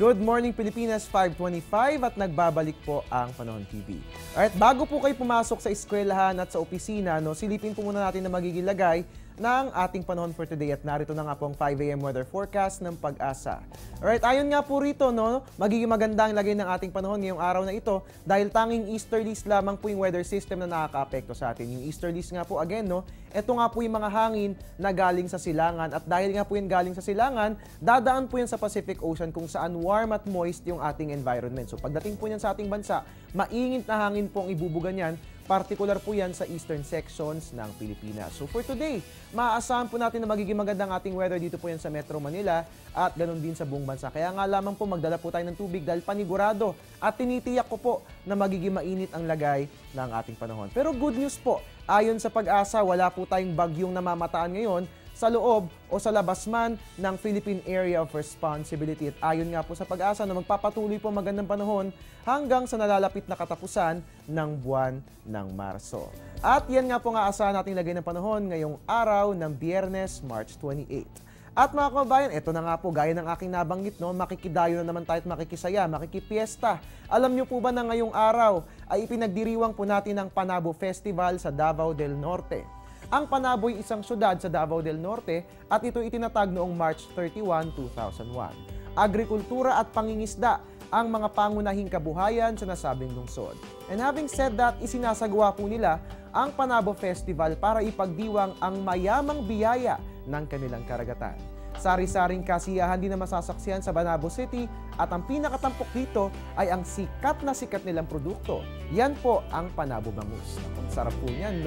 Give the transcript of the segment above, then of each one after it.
Good morning Pilipinas, 5:25 at nagbabalik po ang Panahon TV. Alright, bago po kayo pumasok sa eskwelahan at sa opisina, silipin po muna natin na magiging lagay ng ating panahon for today at narito na nga po ang 5 AM weather forecast ng Pag-asa. Alright, ayon nga po rito, magiging maganda ang lagay ng ating panahon ngayong araw na ito dahil tanging easterlies lamang po yung weather system na nakaka-apekto sa atin. Yung easterlies nga po again, ito nga po yung mga hangin na galing sa silangan at dahil nga po yung galing sa silangan, dadaan po yan sa Pacific Ocean kung saan warm at moist yung ating environment. So pagdating po yan sa ating bansa, mainit na hangin po ang ibubuga niyan. Particular po yan sa eastern sections ng Pilipinas. So for today, maaasahan po natin na magiging magandang ating weather dito po yan sa Metro Manila at ganun din sa buong bansa. Kaya nga lamang po magdala po tayo ng tubig dahil panigurado at tinitiyak ko po na magiging mainit ang lagay ng ating panahon. Pero good news po, ayon sa Pag-asa, wala po tayong bagyong namamataan ngayon sa loob o sa labas man ng Philippine Area of Responsibility. At ayon nga po sa Pag-asa na magpapatuloy po magandang panahon hanggang sa nalalapit na katapusan ng buwan ng Marso. At yan nga po nga asahan nating lagay ng panahon ngayong araw ng Biyernes, March 28. At mga kababayan, ito na nga po, gaya ng aking nabanggit, makikidayo na naman tayo at makikisaya, makikipiesta. Alam niyo po ba na ngayong araw ay ipinagdiriwang po natin ang Panabo Festival sa Davao del Norte. Ang Panabo ay isang syudad sa Davao del Norte at ito itinatag noong March 31, 2001. Agrikultura at pangingisda ang mga pangunahing kabuhayan sa nasabing lungsod. And having said that, isinasagawa po nila ang Panabo Festival para ipagdiwang ang mayamang biyaya ng kanilang karagatan. Sari-saring kasiyahan din na masasaksihan sa Panabo City at ang pinakatampok dito ay ang sikat na sikat nilang produkto. Yan po ang Panabo Bangus. Ang sarap po niyan,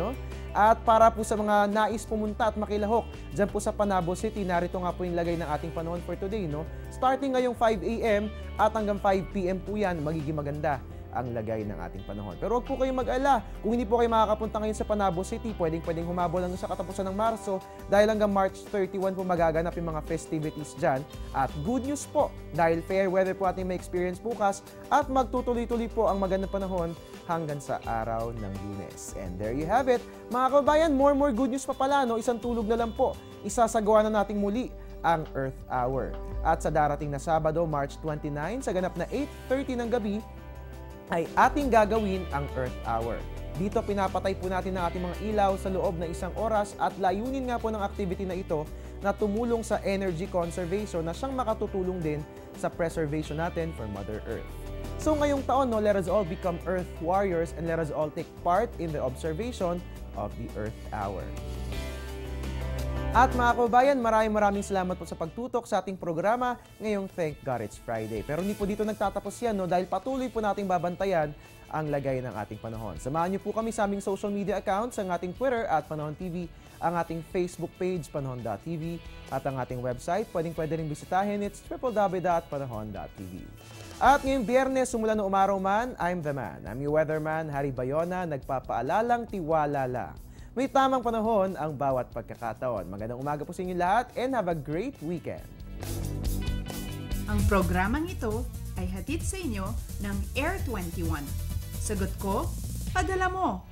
At para po sa mga nais pumunta at makilahok dyan po sa Panabo City, narito nga po yung lagay ng ating panahon for today, Starting ngayong 5 AM at hanggang 5 PM po yan, magiging maganda ang lagay ng ating panahon. Pero huwag po kayong mag-ala. Kung hindi po kayo makakapunta ngayon sa Panabo City, pwedeng humabol lang sa katapusan ng Marso dahil hanggang March 31 po magaganap yung mga festivities dyan. At good news po, dahil fair weather po ating may experience bukas at magtutuloy-tuloy po ang magandang panahon hanggang sa araw ng Lunes. And there you have it. Mga kababayan, more good news pa pala, Isang tulog na lang po. Isasagawa na nating muli ang Earth Hour. At sa darating na Sabado, March 29, sa ganap na 8:30 ng gabi, ay ating gagawin ang Earth Hour. Dito pinapatay po natin ang ating mga ilaw sa loob ng 1 oras at layunin nga po ng activity na ito na tumulong sa energy conservation na siyang makatutulong din sa preservation natin for Mother Earth. So ngayong taon, let us all become Earth Warriors and let us all take part in the observation of the Earth Hour. At mga kababayan, maraming salamat po sa pagtutok sa ating programa ngayong Thank God It's Friday. Pero hindi po dito nagtatapos yan, dahil patuloy po nating babantayan ang lagay ng ating panahon. Samahan niyo po kami sa aming social media accounts, ang ating Twitter at Panahon TV, ang ating Facebook page, panahon.tv, at ang ating website. Pwede rin bisitahin, it's www.panahon.tv. At ngayong Biyernes, simula ng umaraw man, I'm the man. I'm your weatherman, Harry Bayona, nagpapaalalang tiwala lang. May tamang panahon ang bawat pagkakataon. Magandang umaga po sa inyo lahat and have a great weekend. Ang programang ito ay hatid sa inyo ng Air 21. Sagot ko, padala mo.